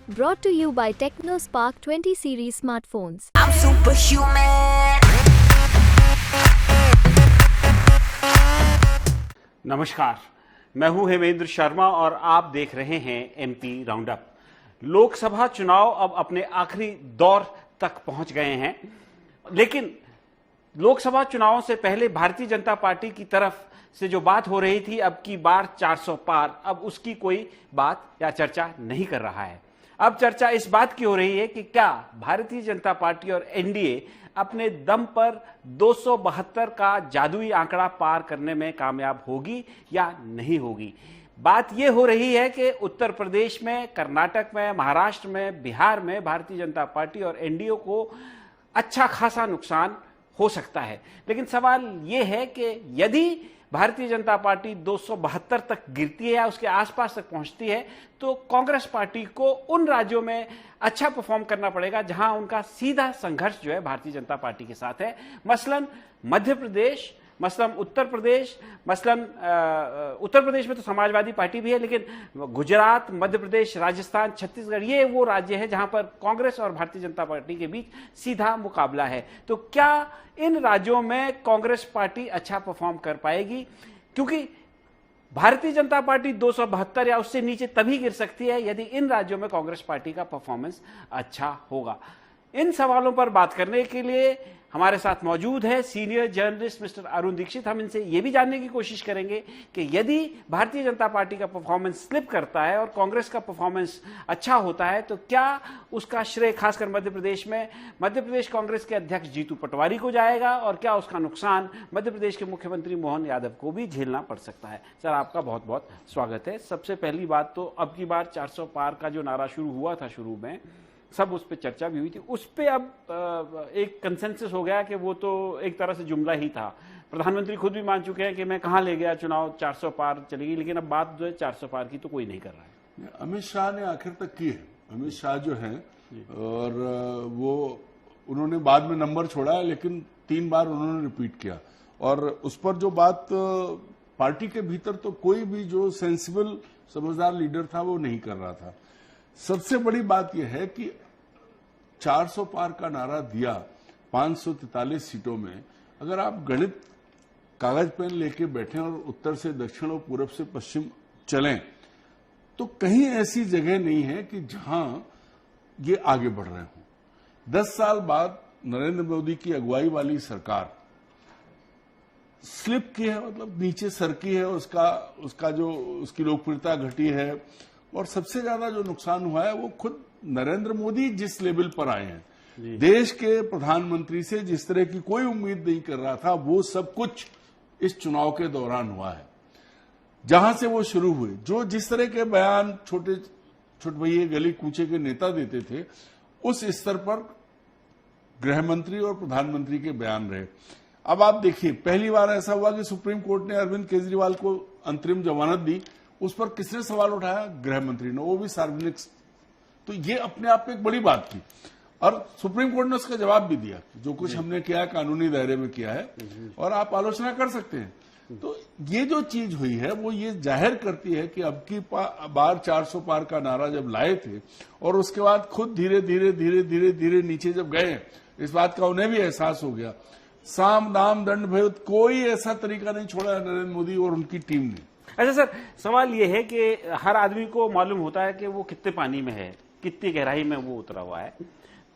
Brought to you by TechnoSpark 20 series smartphones. I'm superhuman. नमस्कार, मैं हूं हेमेंद्र शर्मा और आप देख रहे हैं एमपी राउंडअप। लोकसभा चुनाव अब अपने आखिरी दौर तक पहुंच गए हैं, लेकिन लोकसभा चुनावों से पहले भारतीय जनता पार्टी की तरफ से जो बात हो रही थी अब की बार 400 पार, अब उसकी कोई बात या चर्चा नहीं कर रहा है। अब चर्चा इस बात की हो रही है कि क्या भारतीय जनता पार्टी और एनडीए अपने दम पर 272 का जादुई आंकड़ा पार करने में कामयाब होगी या नहीं होगी। बात यह हो रही है कि उत्तर प्रदेश में, कर्नाटक में, महाराष्ट्र में, बिहार में भारतीय जनता पार्टी और एनडीए को अच्छा खासा नुकसान हो सकता है। लेकिन सवाल यह है कि यदि भारतीय जनता पार्टी 272 तक गिरती है या उसके आसपास तक पहुंचती है तो कांग्रेस पार्टी को उन राज्यों में अच्छा परफॉर्म करना पड़ेगा जहां उनका सीधा संघर्ष जो है भारतीय जनता पार्टी के साथ है। मसलन मध्य प्रदेश, मसलन उत्तर प्रदेश, मसलन उत्तर प्रदेश में तो समाजवादी पार्टी भी है, लेकिन गुजरात, मध्य प्रदेश, राजस्थान, छत्तीसगढ़, ये वो राज्य है जहां पर कांग्रेस और भारतीय जनता पार्टी के बीच सीधा मुकाबला है। तो क्या इन राज्यों में कांग्रेस पार्टी अच्छा परफॉर्म कर पाएगी? क्योंकि भारतीय जनता पार्टी 272 या उससे नीचे तभी गिर सकती है यदि इन राज्यों में कांग्रेस पार्टी का परफॉर्मेंस अच्छा होगा। इन सवालों पर बात करने के लिए हमारे साथ मौजूद है senior journalist mister Arun Dikshit. हम इनसे यह भी जानने की कोशिश करेंगे कि यदि भारतीय जनता पार्टी का परफॉर्मेंस स्लिप करता है और कांग्रेस का परफॉर्मेंस अच्छा होता है तो क्या उसका श्रेय खासकर मध्य प्रदेश में मध्य प्रदेश कांग्रेस के अध्यक्ष जीतू पटवारी को जाएगा और क्या उसका नुकसान मध्य प्रदेश के मुख्यमंत्री मोहन यादव को भी झेलना पड़ सकता है। सर, आपका बहुत बहुत स्वागत है। सबसे पहली बात तो अब की बार 400 पार का जो नारा शुरू हुआ था, शुरू में सब उस पर चर्चा भी हुई थी, उस पर अब एक कंसेंसस हो गया कि वो तो एक तरह से जुमला ही था। प्रधानमंत्री खुद भी मान चुके हैं कि मैं कहां ले गया चुनाव, 400 पार चलेगी, लेकिन अब बात जो है 400 पार की तो कोई नहीं कर रहा है। अमित शाह ने आखिर तक की है। अमित शाह जो है और वो उन्होंने बाद में नंबर छोड़ा है, लेकिन 3 बार उन्होंने रिपीट किया और उस पर जो बात पार्टी के भीतर तो कोई भी जो सेंसिबल समझदार लीडर था वो नहीं कर रहा था। सबसे बड़ी बात यह है कि 400 पार का नारा दिया 543 सीटों में। अगर आप गणित कागज पेन लेके बैठे और उत्तर से दक्षिण और पूरब से पश्चिम चलें तो कहीं ऐसी जगह नहीं है कि जहां ये आगे बढ़ रहे हों। 10 साल बाद नरेंद्र मोदी की अगुवाई वाली सरकार स्लिप की है, मतलब नीचे सरकी है, उसका जो उसकी लोकप्रियता घटी है और सबसे ज्यादा जो नुकसान हुआ है वो खुद नरेंद्र मोदी जिस लेवल पर आए हैं, देश के प्रधानमंत्री से जिस तरह की कोई उम्मीद नहीं कर रहा था, वो सब कुछ इस चुनाव के दौरान हुआ है। जहां से वो शुरू हुए, जो जिस तरह के बयान छोटे भैये गली कूचे के नेता देते थे, उस स्तर पर गृह मंत्री और प्रधानमंत्री के बयान रहे। अब आप देखिए, पहली बार ऐसा हुआ कि सुप्रीम कोर्ट ने अरविंद केजरीवाल को अंतरिम जमानत दी। उस पर किसने सवाल उठाया? गृह मंत्री ने, वो भी सार्वजनिक। तो ये अपने आप में एक बड़ी बात थी और सुप्रीम कोर्ट ने उसका जवाब भी दिया, जो कुछ हमने किया है कानूनी दायरे में किया है और आप आलोचना कर सकते हैं। तो ये जो चीज हुई है वो ये जाहिर करती है कि अब की बार 400 पार का नारा जब लाए थे और उसके बाद खुद धीरे धीरे नीचे जब गए, इस बात का उन्हें भी एहसास हो गया। साम दाम दंड भेद, कोई ऐसा तरीका नहीं छोड़ा नरेंद्र मोदी और उनकी टीम ने। अच्छा सर, सवाल ये है कि हर आदमी को मालूम होता है कि वो कितने पानी में है, कितनी गहराई में वो उतरा हुआ है।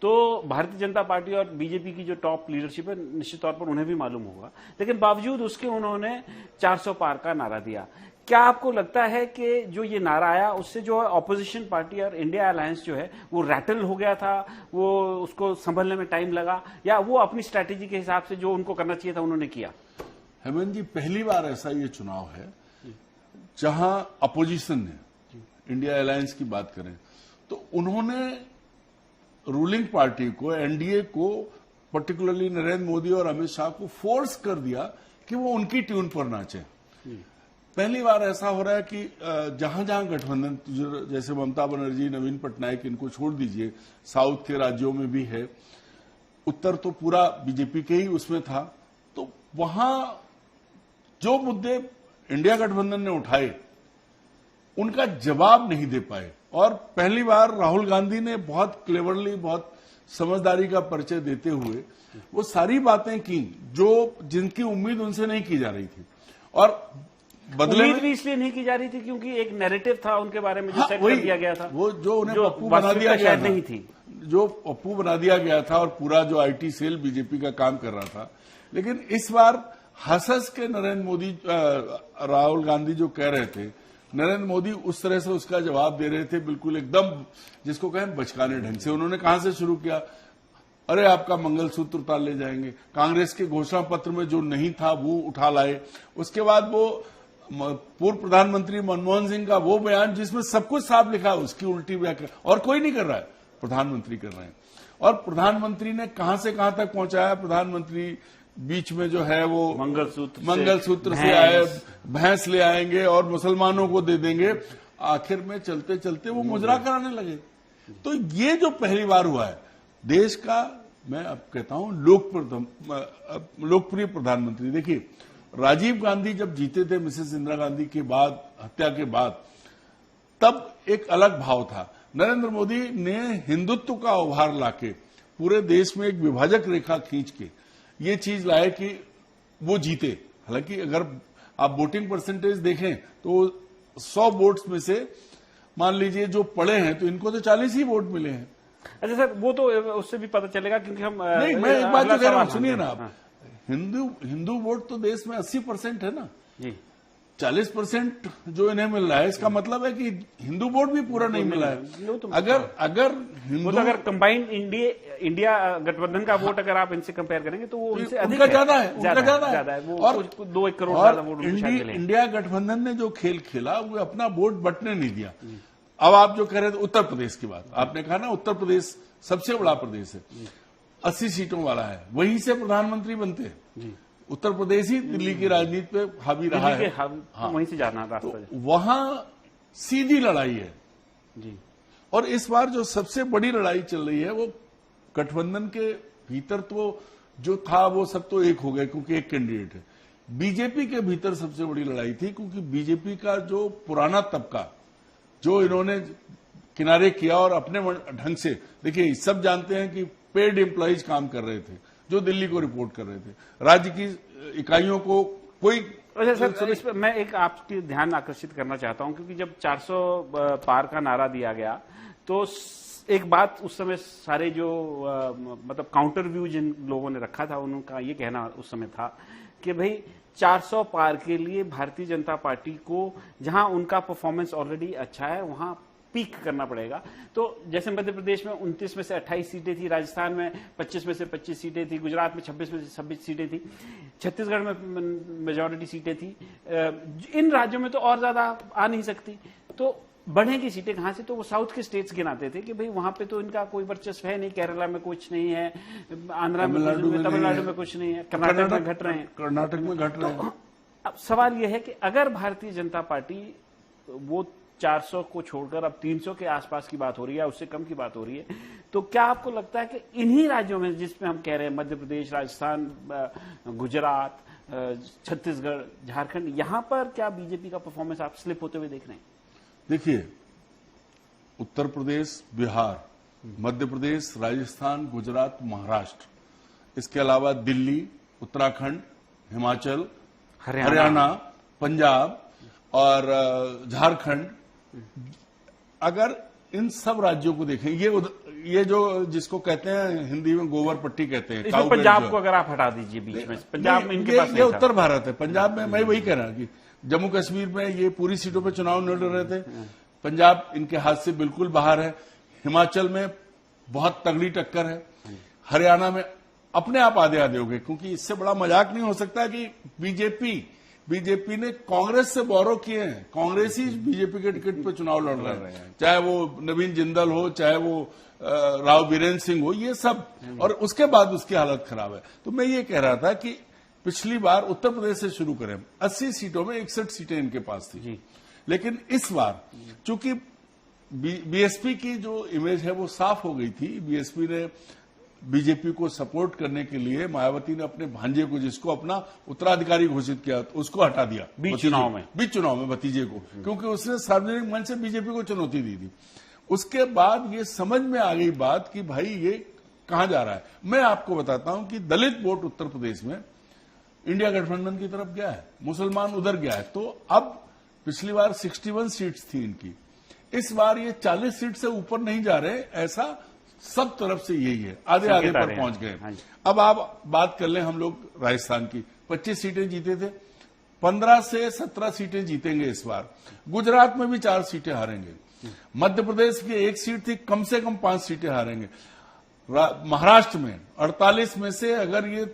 तो भारतीय जनता पार्टी और बीजेपी की जो टॉप लीडरशिप है, निश्चित तौर पर उन्हें भी मालूम होगा, लेकिन बावजूद उसके उन्होंने 400 पार का नारा दिया। क्या आपको लगता है कि जो ये नारा आया उससे जो है ऑपोजिशन पार्टी और इंडिया अलायंस जो है वो रैटल हो गया था, वो उसको संभलने में टाइम लगा, या वो अपनी स्ट्रैटेजी के हिसाब से जो उनको करना चाहिए था उन्होंने किया? हेमंत जी, पहली बार ऐसा ये चुनाव है जहां अपोजिशन ने, इंडिया अलायंस की बात करें तो उन्होंने रूलिंग पार्टी को, एनडीए को, पर्टिकुलरली नरेंद्र मोदी और अमित शाह को फोर्स कर दिया कि वो उनकी ट्यून पर नाचे। पहली बार ऐसा हो रहा है कि जहां जहां गठबंधन, जैसे ममता बनर्जी, नवीन पटनायक, इनको छोड़ दीजिए, साउथ के राज्यों में भी है, उत्तर तो पूरा बीजेपी के ही उसमें था, तो वहां जो मुद्दे इंडिया गठबंधन ने उठाए उनका जवाब नहीं दे पाए। और पहली बार राहुल गांधी ने बहुत क्लेवरली, बहुत समझदारी का परिचय देते हुए वो सारी बातें की जो जिनकी उम्मीद उनसे नहीं की जा रही थी। और बदले उम्मीद भी इसलिए नहीं की जा रही थी क्योंकि एक नैरेटिव था उनके बारे में जो सेट कर दिया गया था, वो जो उन्हें जो पप्पू बना दिया गया शायद नहीं थी, जो पप्पू बना दिया गया था, और पूरा जो आईटी सेल बीजेपी का काम कर रहा था। लेकिन इस बार हंस के नरेंद्र मोदी, राहुल गांधी जो कह रहे थे, नरेंद्र मोदी उस तरह से उसका जवाब दे रहे थे, बिल्कुल एकदम जिसको कहें बचकाने ढंग से। उन्होंने कहां से शुरू किया, अरे आपका मंगलसूत्र उतार ले जाएंगे, कांग्रेस के घोषणा पत्र में जो नहीं था वो उठा लाए। उसके बाद वो पूर्व प्रधानमंत्री मनमोहन सिंह का वो बयान जिसमें सब कुछ साफ लिखा है, उसकी उल्टी व्याख्या, और कोई नहीं कर रहा है, प्रधानमंत्री कर रहे हैं। और प्रधानमंत्री ने कहां से कहां तक पहुंचाया, प्रधानमंत्री बीच में जो है वो मंगलसूत्र से आए, भैंस ले आएंगे और मुसलमानों को दे देंगे, आखिर में चलते चलते वो मुजरा कराने लगे। तो ये जो पहली बार हुआ है देश का, मैं अब कहता हूं लोकप्रिय प्रधानमंत्री। देखिए, राजीव गांधी जब जीते थे मिसेस इंदिरा गांधी के बाद, हत्या के बाद, तब एक अलग भाव था। नरेंद्र मोदी ने हिंदुत्व का उभार लाके पूरे देश में एक विभाजक रेखा खींच के ये चीज लाए कि वो जीते। हालांकि अगर आप वोटिंग परसेंटेज देखें तो 100 वोट्स में से मान लीजिए जो पड़े हैं तो इनको तो 40 ही वोट मिले हैं। अच्छा सर, वो तो उससे भी पता चलेगा क्योंकि हम नहीं, मैं एक बात कह रहा हूं, सुनिए ना आप, हिंदू वोट तो देश में 80% है ना जी। 40% जो इन्हें मिल रहा है, इसका मतलब है कि हिंदू वोट भी पूरा नहीं मिला है। अगर हिंदू, अगर कंबाइंड इंडिया गठबंधन का वोट अगर आप इनसे कंपेयर करेंगे तो वो उनसे अधिक ज्यादा है, उनका ज्यादा है। वो और 2-1 करोड़ ज्यादा वोट इंडिया गठबंधन ने जो खेल खेला वो अपना वोट बंटने नहीं दिया। अब आप जो कह रहे थे उत्तर प्रदेश की बात, आपने कहा ना उत्तर प्रदेश सबसे बड़ा प्रदेश है, 80 सीटों वाला है, वहीं से प्रधानमंत्री बनते हैं। उत्तर प्रदेश ही दिल्ली की राजनीति पे हावी रहा है, हाँ, वहीं से जाना रास्ता, तो वहां सीधी लड़ाई है जी। और इस बार जो सबसे बड़ी लड़ाई चल रही है वो गठबंधन के भीतर, तो जो था वो सब तो एक हो गए क्योंकि एक कैंडिडेट है। बीजेपी के भीतर सबसे बड़ी लड़ाई थी क्योंकि बीजेपी का जो पुराना तबका जो इन्होंने किनारे किया और अपने ढंग से, देखिए सब जानते हैं कि पेड एम्प्लॉइज काम कर रहे थे जो दिल्ली को रिपोर्ट कर रहे थे, राज्य की इकाइयों को कोई। अच्छा सर, इस पर मैं एक आपके ध्यान आकर्षित करना चाहता हूं क्योंकि जब 400 पार का नारा दिया गया तो एक बात उस समय सारे जो मतलब काउंटर व्यू जिन लोगों ने रखा था उनका ये कहना उस समय था कि भाई 400 पार के लिए भारतीय जनता पार्टी को जहां उनका परफॉर्मेंस ऑलरेडी अच्छा है वहां पीक करना पड़ेगा। तो जैसे मध्य प्रदेश में 29 में से 28 सीटें थी, राजस्थान में 25 में से 25 सीटें थी, गुजरात में 26 में से 26 सीटें थी, छत्तीसगढ़ में मेजॉरिटी सीटें थी। इन राज्यों में तो और ज्यादा आ नहीं सकती, तो बढ़ेगी सीटें कहां से? तो वो साउथ के स्टेट्स गिनाते थे कि भाई वहां पे तो इनका कोई वर्चस्व है नहीं, केरला में कुछ नहीं है, आंध्रा में, तमिलनाडु में कुछ नहीं है, कर्नाटक में घट रहे हैं, कर्नाटक में घट रहे हैं। अब सवाल यह है कि अगर भारतीय जनता पार्टी वो 400 को छोड़कर अब 300 के आसपास की बात हो रही है, उससे कम की बात हो रही है, तो क्या आपको लगता है कि इन्हीं राज्यों में जिसमें हम कह रहे हैं मध्य प्रदेश, राजस्थान, गुजरात, छत्तीसगढ़, झारखंड, यहां पर क्या बीजेपी का परफॉर्मेंस आप स्लिप होते हुए देख रहे हैं? देखिए, उत्तर प्रदेश, बिहार, मध्य प्रदेश, राजस्थान, गुजरात, महाराष्ट्र, इसके अलावा दिल्ली, उत्तराखंड, हिमाचल, हरियाणा, पंजाब और झारखंड, अगर इन सब राज्यों को देखें, ये जो जिसको कहते हैं हिंदी में गोबर पट्टी कहते हैं, इसमें पंजाब को अगर आप हटा दीजिए बीच में, पंजाब में इनके पास ये उत्तर भारत है। पंजाब में मैं वही कह रहा कि जम्मू कश्मीर में ये पूरी सीटों पे चुनाव लड़ रहे थे, पंजाब इनके हाथ से बिल्कुल बाहर है, हिमाचल में बहुत तगड़ी टक्कर है, हरियाणा में अपने आप आधे आधे हो गए, क्योंकि इससे बड़ा मजाक नहीं हो सकता कि बीजेपी ने कांग्रेस से बोरो किए हैं, कांग्रेस ही बीजेपी के टिकट पर चुनाव लड़ रहे हैं, चाहे वो नवीन जिंदल हो, चाहे वो राव बीरेंद्र सिंह हो, ये सब, और उसके बाद उसकी हालत खराब है। तो मैं ये कह रहा था कि पिछली बार उत्तर प्रदेश से शुरू करें, 80 सीटों में 61 सीटें इनके पास थी, लेकिन इस बार चूंकि बीएसपी की जो इमेज है वो साफ हो गई थी, बीएसपी ने बीजेपी को सपोर्ट करने के लिए मायावती ने अपने भांजे को, जिसको अपना उत्तराधिकारी घोषित किया, उसको हटा दिया बीच चुनाव में भतीजे को, क्योंकि उसने सार्वजनिक मंच से बीजेपी को चुनौती दी थी। उसके बाद ये समझ में आ गई बात कि भाई ये कहां जा रहा है। मैं आपको बताता हूं कि दलित वोट उत्तर प्रदेश में इंडिया गठबंधन की तरफ गया है, मुसलमान उधर गया है। तो अब पिछली बार 61 सीट्स थी इनकी, इस बार ये 40 सीट से ऊपर नहीं जा रहे, ऐसा सब तरफ से यही है, आधे पर पहुंच गए। अब आप बात कर लें हम लोग राजस्थान की, 25 सीटें जीते थे, 15 से 17 सीटें जीतेंगे इस बार। गुजरात में भी 4 सीटें हारेंगे। मध्य प्रदेश की 1 सीट थी, कम से कम 5 सीटें हारेंगे। महाराष्ट्र में 48 में से अगर ये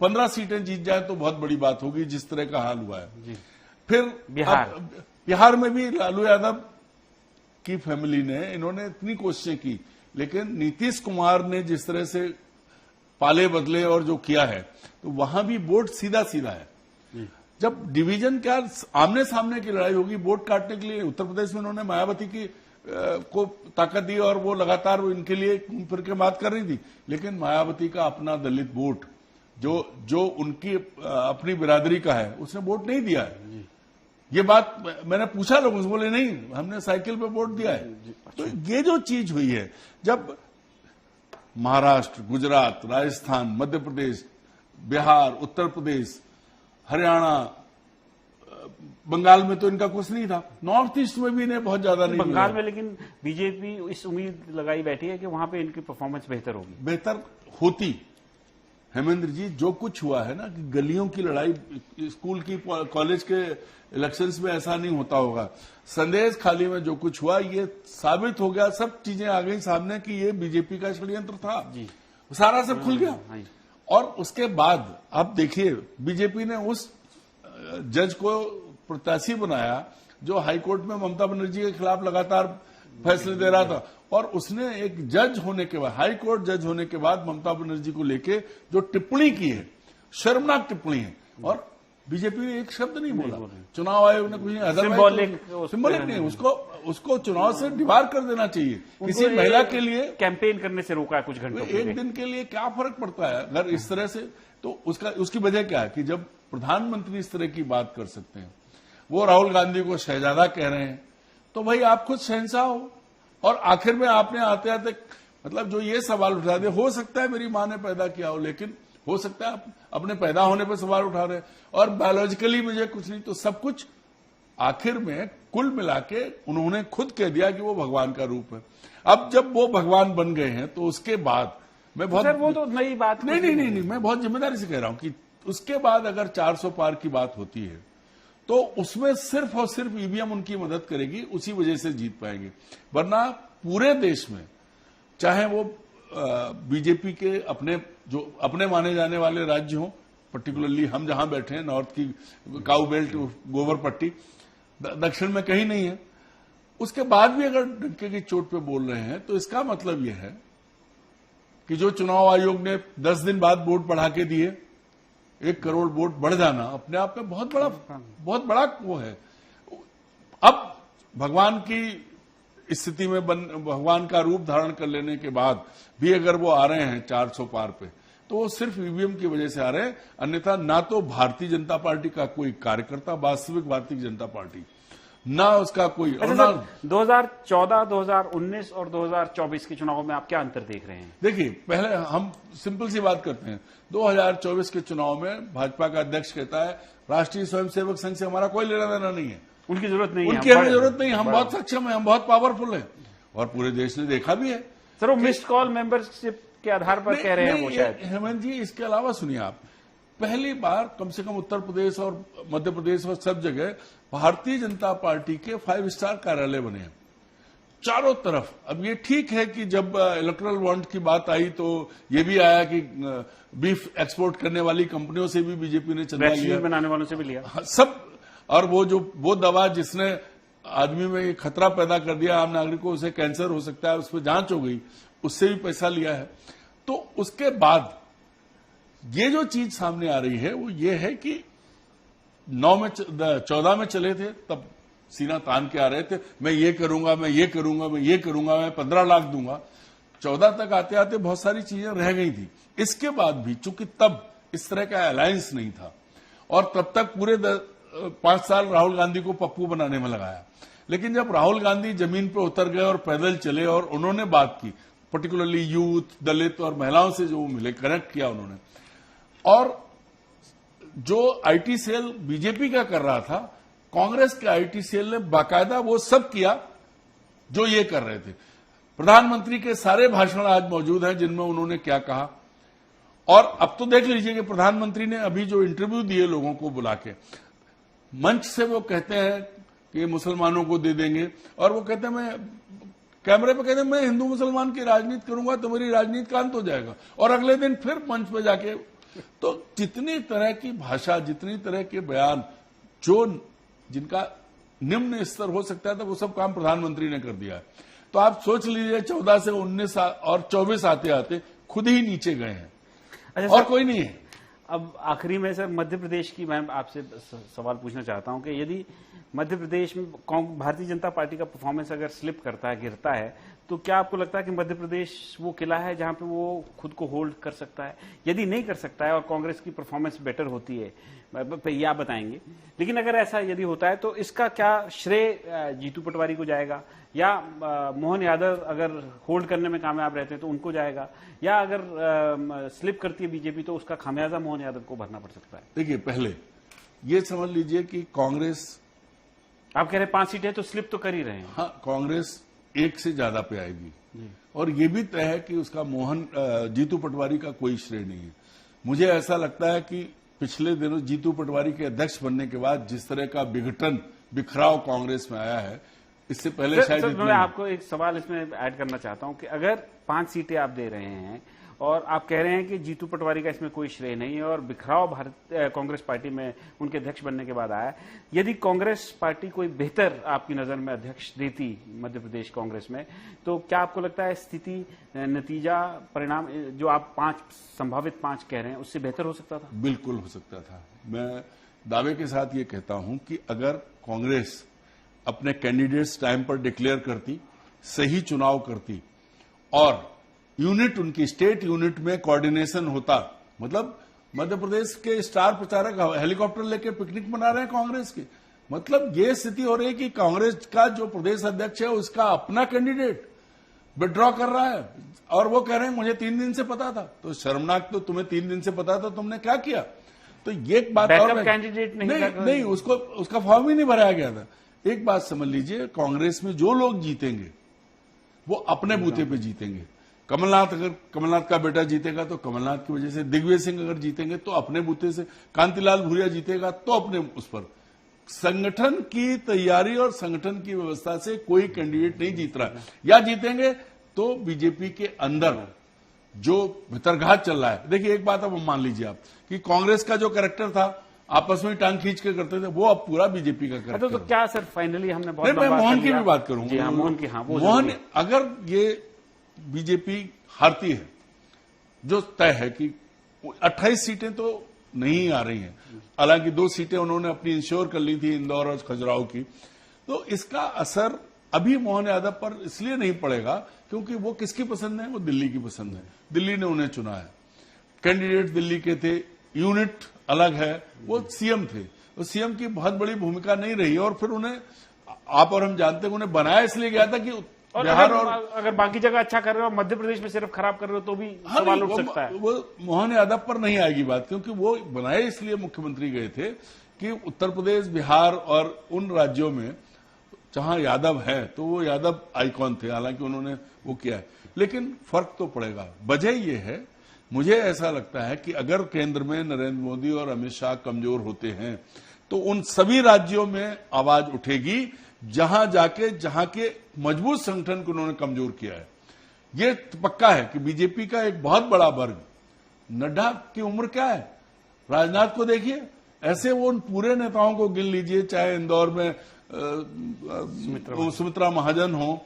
15 सीटें जीत जाए तो बहुत बड़ी बात होगी, जिस तरह का हाल हुआ है। फिर बिहार में भी लालू यादव की फैमिली ने, इन्होंने इतनी कोशिशें की, लेकिन नीतीश कुमार ने जिस तरह से पाले बदले और जो किया है, तो वहां भी वोट सीधा सीधा है। जब डिवीजन क्या आमने सामने की लड़ाई होगी वोट काटने के लिए, उत्तर प्रदेश में उन्होंने मायावती की को ताकत दी और वो लगातार इनके लिए फिर के बात कर रही थी, लेकिन मायावती का अपना दलित वोट जो उनकी अपनी बिरादरी का है, उसने वोट नहीं दिया है। ये बात मैंने पूछा लोगों से, बोले नहीं, हमने साइकिल पे वोट दिया है। तो ये जो चीज हुई है, जब महाराष्ट्र, गुजरात, राजस्थान, मध्य प्रदेश, बिहार, उत्तर प्रदेश, हरियाणा, बंगाल में तो इनका कुछ नहीं था, नॉर्थ ईस्ट में भी इन्हें बहुत ज्यादा नहीं बंगाल में, लेकिन बीजेपी इस उम्मीद लगाई बैठी है कि वहां पे इनकी परफॉर्मेंस बेहतर होगी। बेहतर होती हेमेंद्र जी, जो कुछ हुआ है ना, कि गलियों की लड़ाई, स्कूल की, कॉलेज के इलेक्शंस में ऐसा नहीं होता होगा। संदेश खाली में जो कुछ हुआ, ये साबित हो गया, सब चीजें आ गई सामने कि ये बीजेपी का षड्यंत्र था जी। सारा सब खुल गया। और उसके बाद आप देखिए, बीजेपी ने उस जज को प्रत्याशी बनाया जो हाईकोर्ट में ममता बनर्जी के खिलाफ लगातार फैसले दे रहा था, और उसने एक जज होने के बाद, हाई कोर्ट जज होने के बाद ममता बनर्जी को लेके जो टिप्पणी की है, शर्मनाक टिप्पणी है, और बीजेपी ने एक शब्द नहीं बोला। चुनाव आयोग ने कुछ नहीं, सिंबॉलिक नहीं, उसको चुनाव से डिबार कर देना चाहिए। किसी महिला के लिए कैंपेन करने से रोका है कुछ घंटों, एक दिन के लिए क्या फर्क पड़ता है अगर इस तरह से। तो उसकी वजह क्या है कि जब प्रधानमंत्री इस तरह की बात कर सकते हैं, वो राहुल गांधी को शहजादा कह रहे हैं, तो भाई आप खुद शहंशाह हो। और आखिर में आपने आते आते मतलब जो ये सवाल उठा दे, हो सकता है मेरी मां ने पैदा किया हो, लेकिन हो सकता है आप अपने पैदा होने पर सवाल उठा रहे, और बायोलॉजिकली मुझे कुछ नहीं, तो सब कुछ आखिर में कुल मिला के उन्होंने खुद कह दिया कि वो भगवान का रूप है। अब जब वो भगवान बन गए हैं, तो उसके बाद मैं बहुत, वो तो नई बात नहीं, मैं बहुत जिम्मेदारी से कह रहा हूं कि उसके बाद अगर 400 पार की बात होती है, तो उसमें सिर्फ और सिर्फ ईवीएम उनकी मदद करेगी, उसी वजह से जीत पाएंगे। वरना पूरे देश में, चाहे वो बीजेपी के अपने माने जाने वाले राज्य हों, पर्टिकुलरली हम जहां बैठे हैं, नॉर्थ की काऊ बेल्ट, गोबर पट्टी, दक्षिण में कहीं नहीं है, उसके बाद भी अगर डंके की चोट पे बोल रहे हैं, तो इसका मतलब यह है कि जो चुनाव आयोग ने 10 दिन बाद वोट बढ़ा के दिए, 1 करोड़ वोट बढ़ जाना अपने आप में बहुत बड़ा वो है। अब भगवान की स्थिति में भगवान का रूप धारण कर लेने के बाद भी अगर वो आ रहे हैं 400 पार पे, तो वो सिर्फ ईवीएम की वजह से आ रहे हैं। अन्यथा ना तो भारतीय जनता पार्टी का कोई कार्यकर्ता, वास्तविक भारतीय जनता पार्टी, ना उसका कोई, अच्छा, ना 2014, 2019 और 2024 के चुनाव में आप क्या अंतर देख रहे हैं? देखिए, पहले हम सिंपल सी बात करते हैं। 2024 के चुनाव में भाजपा का अध्यक्ष कहता है राष्ट्रीय स्वयंसेवक संघ से हमारा कोई लेना देना नहीं है, उनकी जरूरत नहीं है, उनकी हमें जरूरत नहीं, हम बहुत सक्षम है, हम बहुत पावरफुल है, और पूरे देश ने देखा भी है। सर, वो मिस्ड कॉल मेंबरशिप के आधार पर कह रहे हैं वो शायद। हेमंत जी, इसके अलावा सुनिए, आप पहली बार कम से कम उत्तर प्रदेश और मध्य प्रदेश और सब जगह भारतीय जनता पार्टी के 5 स्टार कार्यालय बने हैं चारों तरफ। अब ये ठीक है कि जब इलेक्टोरल बॉन्ड की बात आई, तो ये भी आया कि बीफ एक्सपोर्ट करने वाली कंपनियों से भी बीजेपी ने चंदा लिया, बनाने वालों से भी लिया, सब। और वो दवा जिसने आदमी में खतरा पैदा कर दिया आम नागरिक को, उसे कैंसर हो सकता है, उस पर जांच हो गई, उससे भी पैसा लिया है। तो उसके बाद ये जो चीज सामने आ रही है वो ये है कि 14 में चले थे, तब सीना तान के आ रहे थे, मैं ये करूंगा, मैं ये करूंगा, मैं ये करूंगा, मैं 15 लाख दूंगा। 14 तक आते आते बहुत सारी चीजें रह गई थी। इसके बाद भी चूंकि तब इस तरह का अलायंस नहीं था और तब तक पूरे 5 साल राहुल गांधी को पप्पू बनाने में लगाया, लेकिन जब राहुल गांधी जमीन पर उतर गए और पैदल चले और उन्होंने बात की, पर्टिकुलरली यूथ, दलित और महिलाओं से जो मिले, कनेक्ट किया उन्होंने, और जो आईटी सेल बीजेपी का कर रहा था, कांग्रेस के आईटी सेल ने बाकायदा वो सब किया जो ये कर रहे थे। प्रधानमंत्री के सारे भाषण आज मौजूद हैं जिनमें उन्होंने क्या कहा, और अब तो देख लीजिए कि प्रधानमंत्री ने अभी जो इंटरव्यू दिए लोगों को बुला के, मंच से वो कहते हैं कि मुसलमानों को दे देंगे, और वो कहते हैं, मैं कैमरे पे कहते हैं मैं हिंदू मुसलमान की राजनीति करूंगा तो मेरी राजनीति का अंत हो जाएगा, और अगले दिन फिर मंच पे जाके, तो जितनी तरह की भाषा, जितनी तरह के बयान जिनका निम्न स्तर हो सकता था, वो सब काम प्रधानमंत्री ने कर दिया है। तो आप सोच लीजिए 14 से 19 और 24 आते आते खुद ही नीचे गए हैं। अच्छा, और कोई नहीं है। अब आखिरी में सर मध्य प्रदेश की मैं आपसे सवाल पूछना चाहता हूं कि यदि मध्य प्रदेश में भारतीय जनता पार्टी का परफॉर्मेंस अगर स्लिप करता है, गिरता है, तो क्या आपको लगता है कि मध्य प्रदेश वो किला है जहां पे वो खुद को होल्ड कर सकता है? यदि नहीं कर सकता है और कांग्रेस की परफॉर्मेंस बेटर होती है, या बताएंगे, लेकिन अगर ऐसा यदि होता है तो इसका क्या श्रेय जीतू पटवारी को जाएगा, या मोहन यादव अगर होल्ड करने में कामयाब रहते हैं तो उनको जाएगा, या अगर स्लिप करती है बीजेपी तो उसका खामियाजा मोहन यादव को भरना पड़ सकता है? देखिए, पहले ये समझ लीजिए कि कांग्रेस, आप कह रहे हैं 5 सीटें तो स्लिप तो कर ही रहे हैं। हाँ, कांग्रेस 1 से ज्यादा पे आएगी, और ये भी तय है कि उसका जीतू पटवारी का कोई श्रेय नहीं है। मुझे ऐसा लगता है कि पिछले दिनों जीतू पटवारी के अध्यक्ष बनने के बाद जिस तरह का विघटन, बिखराव कांग्रेस में आया है, इससे पहले शायद मैं आपको एक सवाल इसमें ऐड करना चाहता हूं कि अगर 5 सीटें आप दे रहे हैं और आप कह रहे हैं कि जीतू पटवारी का इसमें कोई श्रेय नहीं है और बिखराव कांग्रेस पार्टी में उनके अध्यक्ष बनने के बाद आया, यदि कांग्रेस पार्टी कोई बेहतर आपकी नजर में अध्यक्ष देती मध्य प्रदेश कांग्रेस में, तो क्या आपको लगता है स्थिति, नतीजा, परिणाम जो आप 5 संभावित 5 कह रहे हैं उससे बेहतर हो सकता था? बिल्कुल हो सकता था। मैं दावे के साथ ये कहता हूं कि अगर कांग्रेस अपने कैंडिडेट्स टाइम पर डिक्लेयर करती, सही चुनाव करती, और यूनिट, उनकी स्टेट यूनिट में कोऑर्डिनेशन होता, मतलब मध्य प्रदेश के स्टार प्रचारक हेलीकॉप्टर लेके पिकनिक मना रहे हैं कांग्रेस के, मतलब ये स्थिति हो रही है कि कांग्रेस का जो प्रदेश अध्यक्ष है उसका अपना कैंडिडेट विड्रॉ कर रहा है, और वो कह रहे हैं मुझे 3 दिन से पता था। तो शर्मनाक, तो तुम्हें 3 दिन से पता था, तुमने क्या किया? तो ये एक बात, और कैंडिडेट नहीं, उसका फॉर्म ही नहीं भराया गया था। एक बात समझ लीजिए, कांग्रेस में जो लोग जीतेंगे वो अपने बूथे पे जीतेंगे। कमलनाथ का बेटा जीतेगा तो कमलनाथ की वजह से, दिग्विजय सिंह अगर जीतेंगे तो अपने बूथे से, कांतिलाल भूरिया जीतेगा तो अपने उस पर। संगठन की तैयारी और संगठन की व्यवस्था से कोई कैंडिडेट नहीं जीत रहा है, या जीतेंगे तो बीजेपी के अंदर जो भितरघात चल रहा है। देखिए, एक बात अब मान लीजिए आप कि कांग्रेस का जो कैरेक्टर था, आपस में टांग खींच के करते थे, वो अब पूरा बीजेपी का करते। तो क्या सर फाइनली हमने बहुत मैं मोहन की भी बात करूंगा। मोहन, अगर ये बीजेपी हारती है, जो तय है कि 28 सीटें तो नहीं आ रही हैं, हालांकि 2 सीटें उन्होंने अपनी इंश्योर कर ली थी, इंदौर और खजुराहो की, तो इसका असर अभी मोहन यादव पर इसलिए नहीं पड़ेगा क्योंकि वो किसकी पसंद है? वो दिल्ली की पसंद है, दिल्ली ने उन्हें चुना है, कैंडिडेट दिल्ली के थे, यूनिट अलग है, वो सीएम थे, तो सीएम की बहुत बड़ी भूमिका नहीं रही, और फिर उन्हें, आप और हम जानते हैं, उन्हें बनाया इसलिए गया था कि बिहार, और अगर बाकी जगह अच्छा कर रहे हो, मध्य प्रदेश में सिर्फ खराब कर रहे हो तो भी सवाल उठ सकता है। वो मोहन यादव पर नहीं आएगी बात, क्योंकि वो बनाए इसलिए मुख्यमंत्री गए थे कि उत्तर प्रदेश, बिहार और उन राज्यों में जहां यादव है तो वो यादव आइकॉन थे, हालांकि उन्होंने वो किया है, लेकिन फर्क तो पड़ेगा। वजह ये है, मुझे ऐसा लगता है कि अगर केंद्र में नरेंद्र मोदी और अमित शाह कमजोर होते हैं तो उन सभी राज्यों में आवाज उठेगी जहां के मजबूत संगठन को उन्होंने कमजोर किया है। ये पक्का है कि बीजेपी का एक बहुत बड़ा वर्ग, नड्डा की उम्र क्या है, राजनाथ को देखिए, ऐसे वो उन पूरे नेताओं को गिन लीजिए, चाहे इंदौर में सुमित्रा महाजन हो,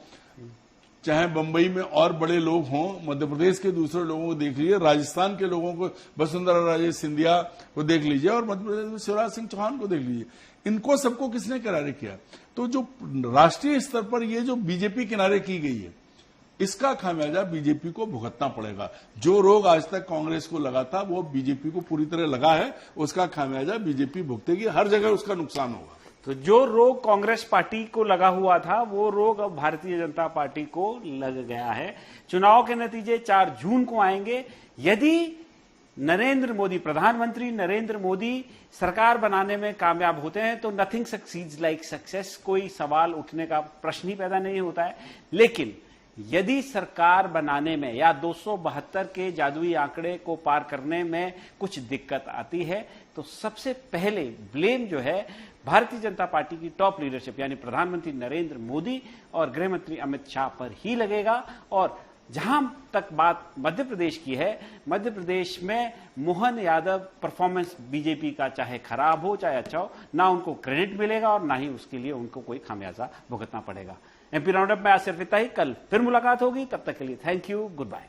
चाहे बंबई में और बड़े लोग हों, मध्य प्रदेश के दूसरे लोगों को देख लीजिए, राजस्थान के लोगों को, वसुंधरा राजे सिंधिया को देख लीजिए, और मध्य प्रदेश में शिवराज सिंह चौहान को देख लीजिए, इनको सबको किसने किनारे किया? तो जो राष्ट्रीय स्तर पर ये जो बीजेपी किनारे की गई है, इसका खामियाजा बीजेपी को भुगतना पड़ेगा। जो रोग आज तक कांग्रेस को लगा था वो बीजेपी को पूरी तरह लगा है, उसका खामियाजा बीजेपी भुगतेगी, हर जगह उसका नुकसान होगा। तो जो रोग कांग्रेस पार्टी को लगा हुआ था वो रोग अब भारतीय जनता पार्टी को लग गया है। चुनाव के नतीजे 4 जून को आएंगे। यदि नरेंद्र मोदी, प्रधानमंत्री नरेंद्र मोदी सरकार बनाने में कामयाब होते हैं तो नथिंग सक्सीड्स लाइक सक्सेस, कोई सवाल उठने का प्रश्न ही पैदा नहीं होता है। लेकिन यदि सरकार बनाने में या 272 के जादुई आंकड़े को पार करने में कुछ दिक्कत आती है तो सबसे पहले ब्लेम जो है भारतीय जनता पार्टी की टॉप लीडरशिप यानी प्रधानमंत्री नरेंद्र मोदी और गृहमंत्री अमित शाह पर ही लगेगा। और जहां तक बात मध्य प्रदेश की है, मध्य प्रदेश में मोहन यादव परफॉर्मेंस बीजेपी का चाहे खराब हो चाहे अच्छा हो, ना उनको क्रेडिट मिलेगा और ना ही उसके लिए उनको कोई खामियाजा भुगतना पड़ेगा। एमपी राउंडअप में आज सिर्फ इतना ही। कल फिर मुलाकात होगी, तब तक के लिए थैंक यू, गुड बाय।